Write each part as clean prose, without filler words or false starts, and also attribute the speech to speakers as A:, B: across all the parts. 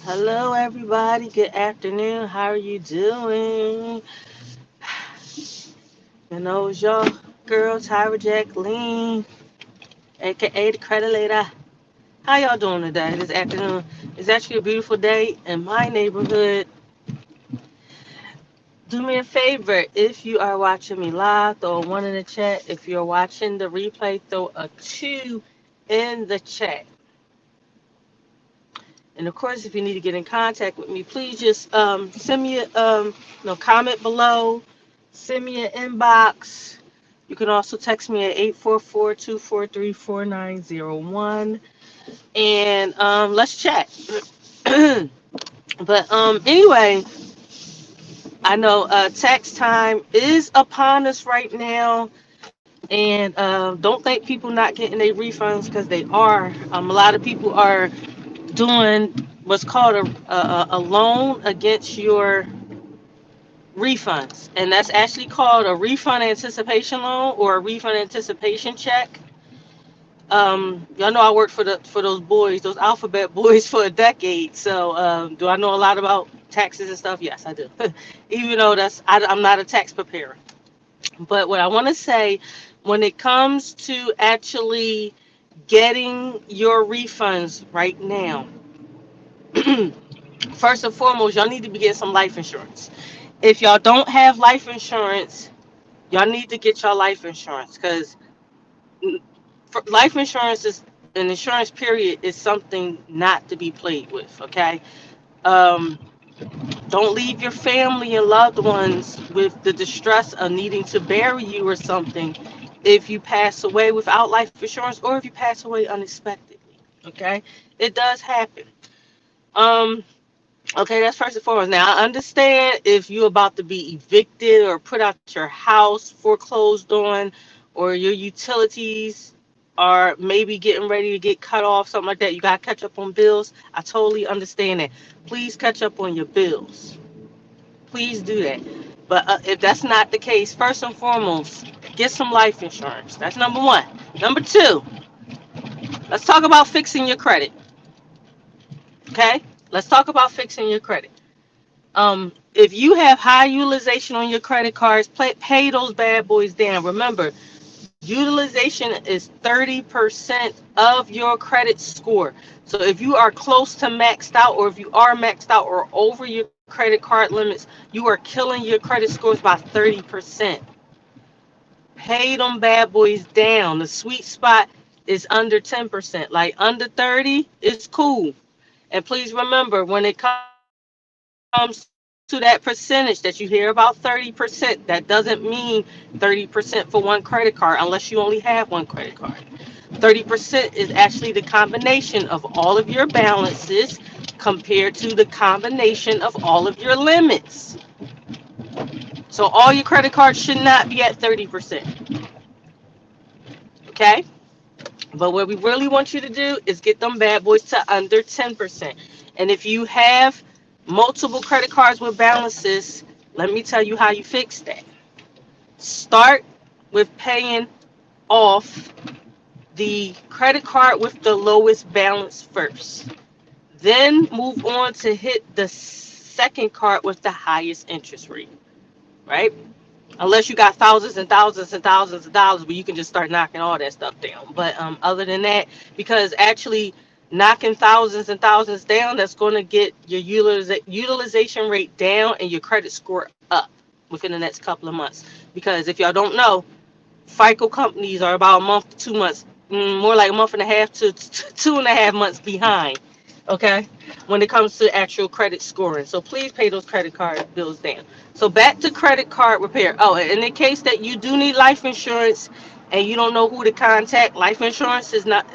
A: Hello, everybody. Good afternoon. How are you doing? It's your girl, Tyra Jacqueline, aka the Credit Lady. How y'all doing today, this afternoon? It's actually a beautiful day in my neighborhood. Do me a favor, if you are watching me live, throw a one in the chat. If you're watching the replay, throw a two in the chat. And of course, if you need to get in contact with me, please just send me a comment below, send me an inbox. You can also text me at 844-243-4901, and let's chat. But anyway, I know tax time is upon us right now, and don't think people not getting their refunds, because they are. A lot of people are doing what's called a loan against your refunds, and that's actually called a refund anticipation loan or a refund anticipation check. Y'all know I worked for those boys, those alphabet boys, for a decade. So do I know a lot about taxes and stuff? Yes, I do. Even though I'm not a tax preparer. But what I want to say, when it comes to actually getting your refunds right now, first and foremost, y'all need to be getting some life insurance. If y'all don't have life insurance, y'all need to get your life insurance, because life insurance is an insurance period is something not to be played with. Okay, um, don't leave your family and loved ones with the distress of needing to bury you or something if you pass away without life insurance, or if you pass away unexpectedly. Okay, it does happen. Um, Okay, that's first and foremost. Now, I understand if you're about to be evicted or put out your house foreclosed on, or your utilities are maybe getting ready to get cut off, something like that. You got to catch up on bills. I totally understand that. Please catch up on your bills. Please do that. But if that's not the case, first and foremost, get some life insurance. That's number one. Number two, let's talk about fixing your credit. Okay? Let's talk about fixing your credit. If you have high utilization on your credit cards, pay those bad boys down. Remember, utilization is 30% of your credit score. So if you are close to maxed out, or if you are maxed out or over your credit card limits, you are killing your credit scores by 30%. Pay them bad boys down. The sweet spot is under 10%. Like under 30 is cool. And please remember, when it comes to that percentage that you hear about 30%, that doesn't mean 30% for one credit card unless you only have one credit card. 30% is actually the combination of all of your balances compared to the combination of all of your limits. So all your credit cards should not be at 30%. Okay? But what we really want you to do is get them bad boys to under 10%. And if you have multiple credit cards with balances, let me tell you how you fix that. Start with paying off the credit card with the lowest balance first. Then move on to hit the second card with the highest interest rate, right? Unless you got thousands and thousands and thousands of dollars, where you can just start knocking all that stuff down. But other than that, because actually knocking thousands and thousands down, that's going to get your utilization rate down and your credit score up within the next couple of months. Because if y'all don't know, FICO companies are about a month to 2 months, more like a month and a half to 2.5 months behind. Okay, when it comes to actual credit scoring. So please pay those credit card bills down. So back to credit card repair. Oh, and in the case that you do need life insurance and you don't know who to contact, life insurance is not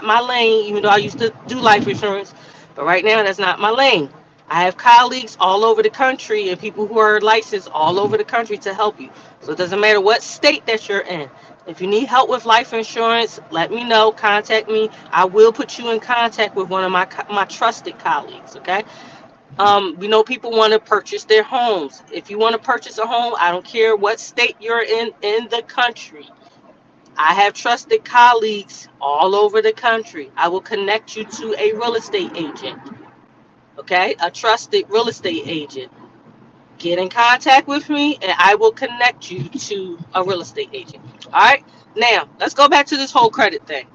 A: my lane. Even though I used to do life insurance, but right now that's not my lane. I have colleagues all over the country and people who are licensed all over the country to help you. So it doesn't matter what state that you're in. If you need help with life insurance, let me know. Contact me. I will put you in contact with one of my trusted colleagues. Okay. We know people want to purchase their homes. If you want to purchase a home, I don't care what state you're in the country. I have trusted colleagues all over the country. I will connect you to a real estate agent. Okay, a trusted real estate agent. Get in contact with me and I will connect you to a real estate agent. All right. Now, let's go back to this whole credit thing.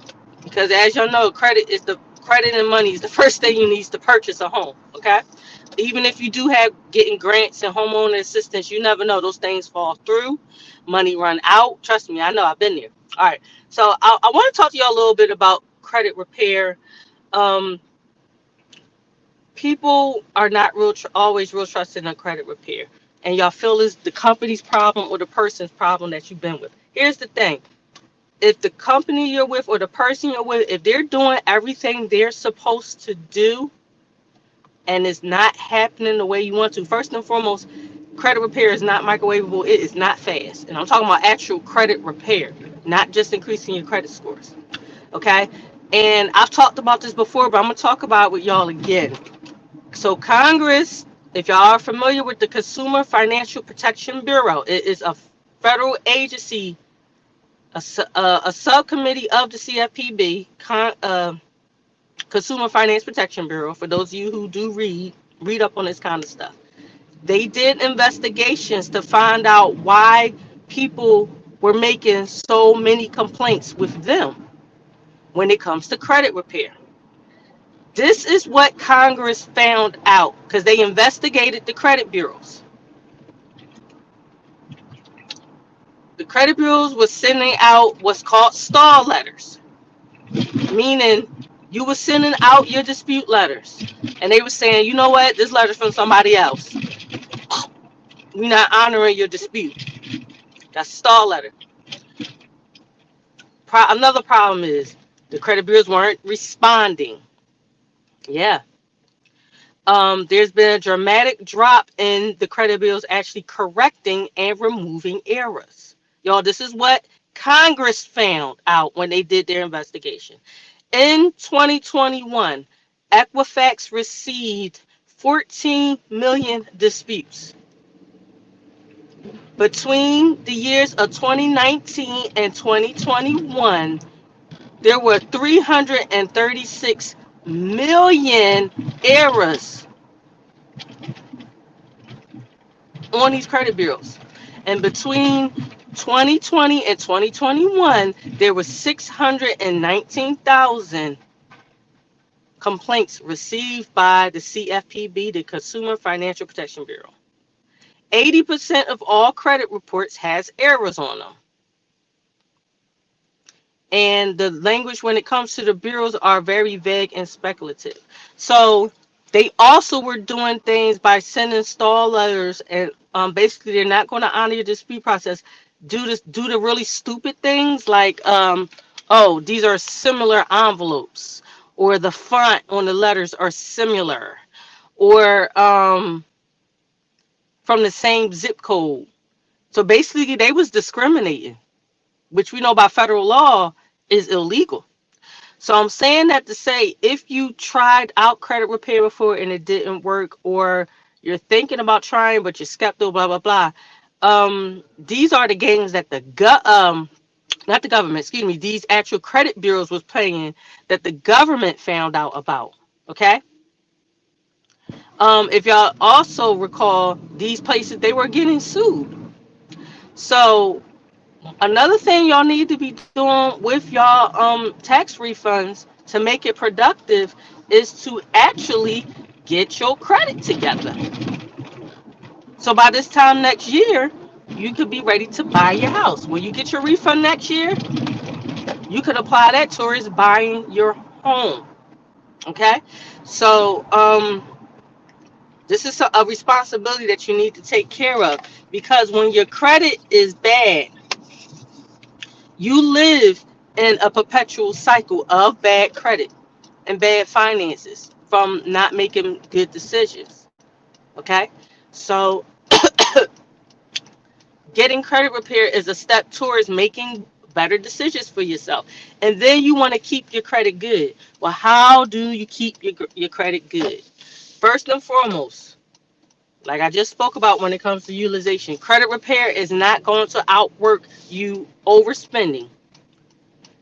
A: Because as y'all know, credit and money is the first thing you need to purchase a home. Okay. Even if you do have getting grants and homeowner assistance, you never know. Those things fall through. Money run out. Trust me, I know, I've been there. All right. So I want to talk to y'all a little bit about credit repair. Um, People are not always real trusting in credit repair, and y'all feel it's the company's problem or the person's problem that you've been with. Here's the thing: if the company you're with or the person you're with, if they're doing everything they're supposed to do and it's not happening the way you want to, first and foremost, credit repair is not microwavable. It is not fast, and I'm talking about actual credit repair, not just increasing your credit scores. Okay, and I've talked about this before, but I'm gonna talk about it with y'all again. So Congress, if y'all are familiar with the Consumer Financial Protection Bureau, it is a federal agency, a subcommittee of the CFPB, Consumer Finance Protection Bureau. For those of you who do read up on this kind of stuff, they did investigations to find out why people were making so many complaints with them when it comes to credit repair. This is what Congress found out because they investigated the credit bureaus. The credit bureaus was sending out what's called stall letters, meaning you were sending out your dispute letters, and they were saying, you know what, this letter's from somebody else. We're not honoring your dispute. That's a stall letter. Another problem is the credit bureaus weren't responding. Yeah. There's been a dramatic drop in the credit bureaus actually correcting and removing errors. Y'all, this is what Congress found out when they did their investigation. In 2021, Equifax received 14 million disputes. Between the years of 2019 and 2021, there were 336 million errors on these credit bureaus. And between 2020 and 2021, there were 619,000 complaints received by the CFPB, the Consumer Financial Protection Bureau. 80% of all credit reports has errors on them. And the language when it comes to the bureaus are very vague and speculative. So they also were doing things by sending stall letters, and basically they're not going to honor your dispute process. Do the really stupid things like, oh, these are similar envelopes, or the font on the letters are similar, or from the same zip code. So basically, they was discriminating, which we know by federal law is illegal. So I'm saying that to say, if you tried out credit repair before and it didn't work, or you're thinking about trying but you're skeptical, blah blah blah. These are the games that not the government, excuse me, these actual credit bureaus was playing that the government found out about. Okay. If y'all also recall, these places they were getting sued. So another thing y'all need to be doing with y'all tax refunds to make it productive is to actually get your credit together. So by this time next year, you could be ready to buy your house. When you get your refund next year, you could apply that towards buying your home. Okay? So this is a responsibility that you need to take care of, because when your credit is bad, you live in a perpetual cycle of bad credit and bad finances from not making good decisions. Okay? So getting credit repair is a step towards making better decisions for yourself. And then you want to keep your credit good. Well, how do you keep your credit good? First and foremost, like I just spoke about when it comes to utilization, credit repair is not going to outwork you overspending.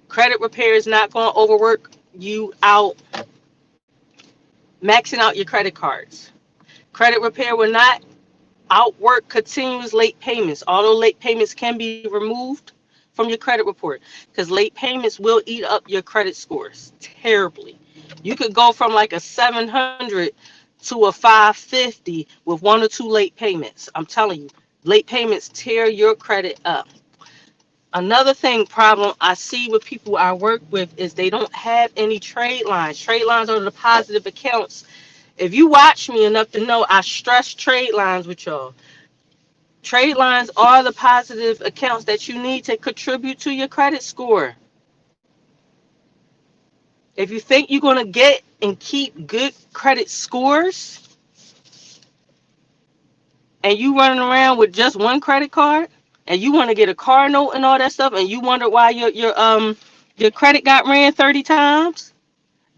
A: Credit repair is not going to overwork you out maxing out your credit cards. Credit repair will not outwork continuous late payments, although late payments can be removed from your credit report, because late payments will eat up your credit scores terribly. You could go from like a 700 to a 550 with one or two late payments. I'm telling you, late payments tear your credit up. Another thing problem I see with people I work with is they don't have any trade lines. Trade lines are the positive accounts. If you watch me enough to know, I stress trade lines with y'all. Trade lines are the positive accounts that you need to contribute to your credit score. If you think you're going to get and keep good credit scores and you running around with just one credit card and you want to get a car note and all that stuff and you wonder why your credit got ran 30 times,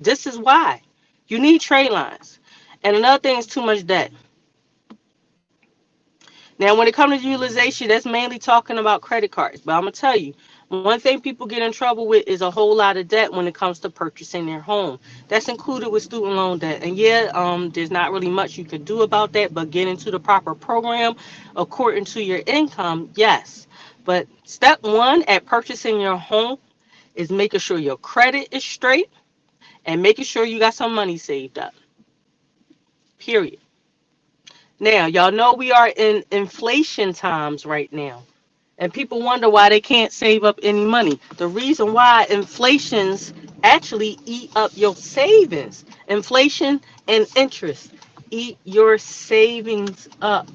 A: this is why. You need trade lines. And another thing is too much debt. Now, when it comes to utilization, that's mainly talking about credit cards. But I'm going to tell you, one thing people get in trouble with is a whole lot of debt when it comes to purchasing their home. That's included with student loan debt. And yeah, there's not really much you could do about that, but get into the proper program according to your income, yes. But step one at purchasing your home is making sure your credit is straight and making sure you got some money saved up. Period. Now, y'all know we are in inflation times right now. And people wonder why they can't save up any money. The reason why inflations actually eat up your savings. Inflation and interest eat your savings up.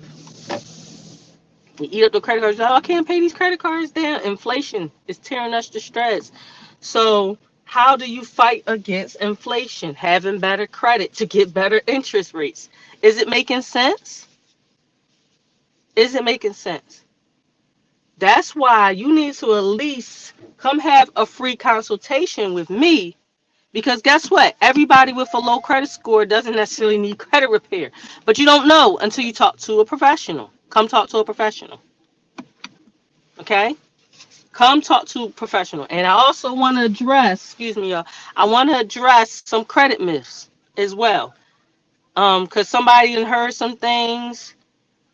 A: You eat up the credit cards. Oh, I can't pay these credit cards down. Inflation is tearing us to shreds. So how do you fight against inflation? Having better credit to get better interest rates. Is it making sense? Is it making sense? That's why you need to at least come have a free consultation with me. Because guess what? Everybody with a low credit score doesn't necessarily need credit repair. But you don't know until you talk to a professional. Come talk to a professional. Okay? Come talk to a professional. And I also want to address, excuse me, y'all, I want to address some credit myths as well. Because somebody done heard some things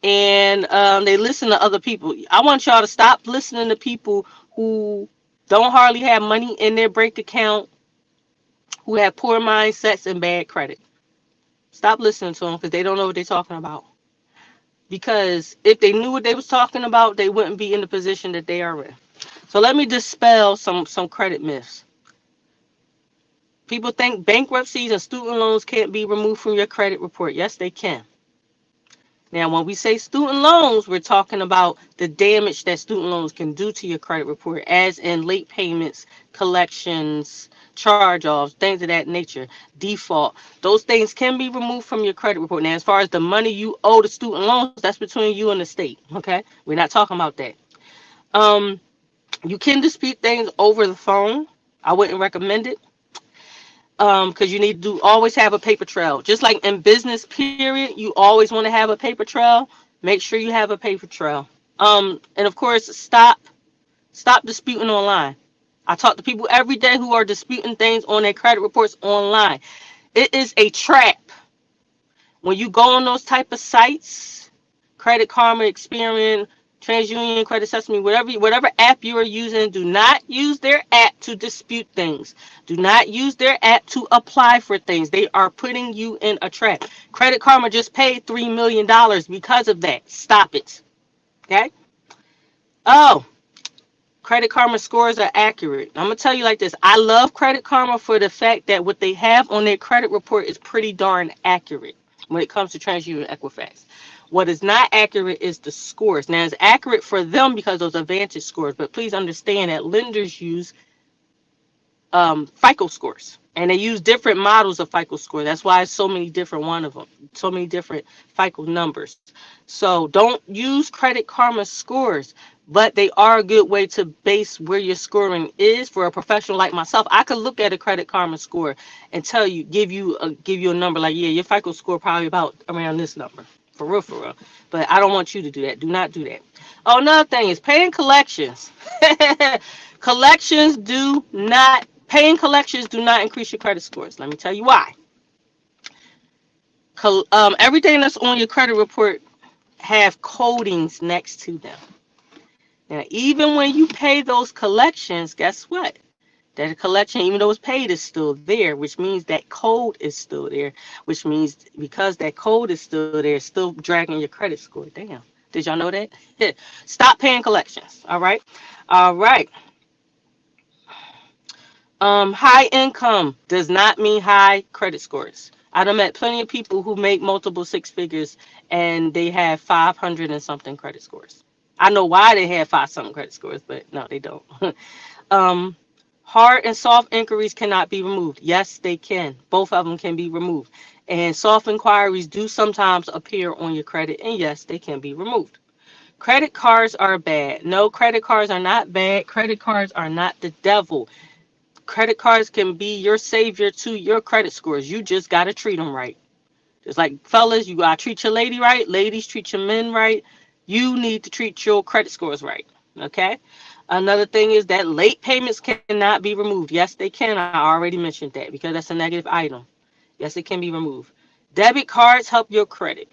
A: and they listen to other people. I want y'all to stop listening to people who don't hardly have money in their bank account, who have poor mindsets and bad credit. Stop listening to them because they don't know what they're talking about. Because if they knew what they was talking about, they wouldn't be in the position that they are in. So let me dispel some credit myths. People think bankruptcies and student loans can't be removed from your credit report. Yes, they can. Now, when we say student loans, we're talking about the damage that student loans can do to your credit report, as in late payments, collections, charge-offs, things of that nature, default. Those things can be removed from your credit report. Now, as far as the money you owe to student loans, that's between you and the state, okay? We're not talking about that. You can dispute things over the phone. I wouldn't recommend it. Because you need to always have a paper trail. Just like in business, period, you always want to have a paper trail. Make sure you have a paper trail. And of course, stop disputing online. I talk to people every day who are disputing things on their credit reports online. It is a trap. When you go on those type of sites, Credit Karma, Experian, TransUnion, Credit Sesame, whatever app you are using, do not use their app to dispute things. Do not use their app to apply for things. They are putting you in a trap. Credit Karma just paid $3 million because of that. Stop it. Okay? Oh, Credit Karma scores are accurate. I'm going to tell you like this. I love Credit Karma for the fact that what they have on their credit report is pretty darn accurate when it comes to TransUnion and Equifax. What is not accurate is the scores. Now, it's accurate for them because those are Vantage scores, but please understand that lenders use FICO scores, and they use different models of FICO score. That's why it's so many different one of them, so many different FICO numbers. So don't use Credit Karma scores, but they are a good way to base where your scoring is for a professional like myself. I could look at a Credit Karma score and tell you, give you a number like, yeah, your FICO score probably about around this number. For real. But I don't want you to do that. Do not do that. Oh, another thing is paying collections. Paying collections do not increase your credit scores. Let me tell you why. Everything that's on your credit report have codings next to them. Now, even when you pay those collections, guess what? That collection, even though it's paid, is still there, which means that code is still there, which means because that code is still there, it's still dragging your credit score. Damn. Did y'all know that? Stop paying collections. All right. All right. High income does not mean high credit scores. I've met plenty of people who make multiple six figures and they have 500 and something credit scores. I know why they have five something credit scores, but no, they don't. um, Hard and soft inquiries cannot be removed. Yes, they can. Both of them can be removed. And soft inquiries do sometimes appear on your credit, and yes, they can be removed. Credit cards are bad. No, credit cards are not bad. Credit cards are not the devil. Credit cards can be your savior to your credit scores. You just got to treat them right. Just like fellas, you got to treat your lady right. Ladies, treat your men right. You need to treat your credit scores right. Okay? Another thing is that late payments cannot be removed. Yes, they can. I already mentioned that because that's a negative item. Yes, it can be removed. Debit cards help your credit.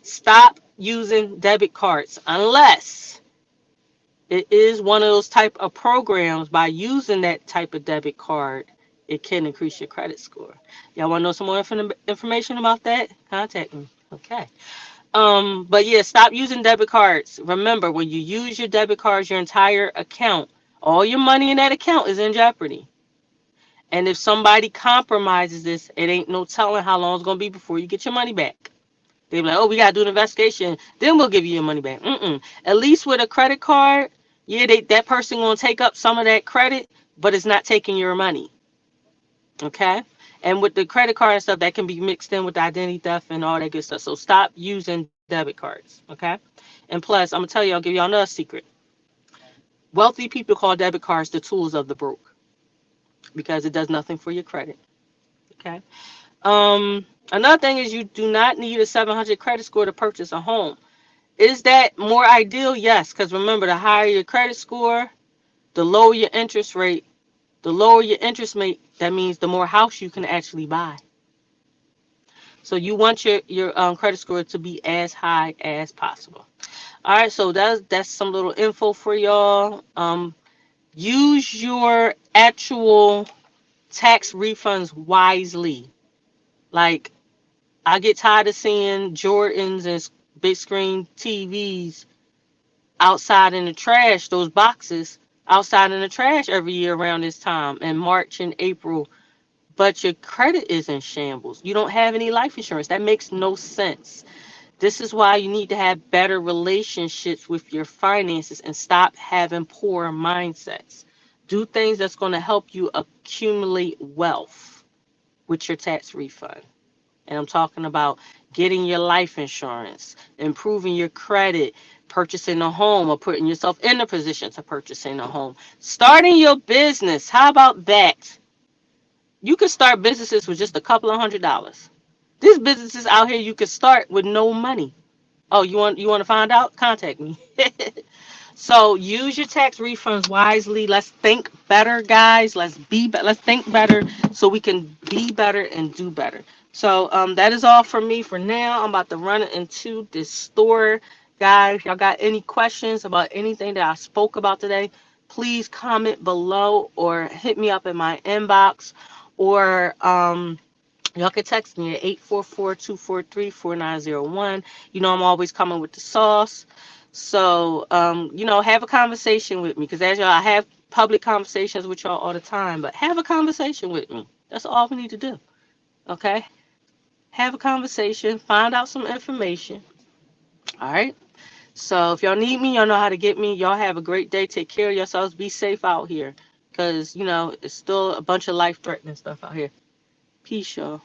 A: Stop using debit cards unless it is one of those type of programs. By using that type of debit card, it can increase your credit score. Y'all want to know some more information about that? Contact me. Okay. But yeah, stop using debit cards. Remember, when you use your debit cards, your entire account, all your money in that account is in jeopardy. And if somebody compromises this, it ain't no telling how long it's gonna be before you get your money back. They be like, oh, we gotta do an investigation, then we'll give you your money back. At least with a credit card, yeah, that person gonna take up some of that credit, but it's not taking your money. Okay? And with the credit card and stuff, that can be mixed in with identity theft and all that good stuff. So stop using debit cards. Okay? And plus, I'm gonna tell you, I'll give y'all another secret. Wealthy people call debit cards the tools of the broke because it does nothing for your credit. Okay? Another thing is you do not need a 700 credit score to purchase a home. Is that more ideal? Yes, because remember, the higher your credit score, the lower your interest rate. The lower your interest rate, that means the more house you can actually buy. So you want your credit score to be as high as possible. All right, so that's some little info for y'all. Use your actual tax refunds wisely. Like, I get tired of seeing Jordans and big screen TVs outside in the trash, those boxes outside in the trash every year around this time in March and April, but your credit is in shambles. You don't have any life insurance. That makes no sense. This is why you need to have better relationships with your finances and stop having poor mindsets. Do things that's going to help you accumulate wealth with your tax refund. And I'm talking about getting your life insurance, improving your credit, purchasing a home, or putting yourself in a position to purchasing a home. Starting your business. How about that? You can start businesses with just a couple of $100s. There's businesses out here you can start with no money. Oh, you want to find out? Contact me. So use your tax refunds wisely. Let's think better, guys. Let's think better so we can be better and do better. So that is all for me for now. I'm about to run into this store, guys. Y'all got any questions about anything that I spoke about today? Please comment below or hit me up in my inbox, or y'all can text me at 844-243-4901. You know I'm always coming with the sauce. So, have a conversation with me. Because as y'all, I have public conversations with y'all all the time. But have a conversation with me. That's all we need to do. Okay? Have a conversation. Find out some information. All right? So, if y'all need me, y'all know how to get me. Y'all have a great day. Take care of yourselves. Be safe out here. Because, it's still a bunch of life-threatening stuff out here. Peace, y'all.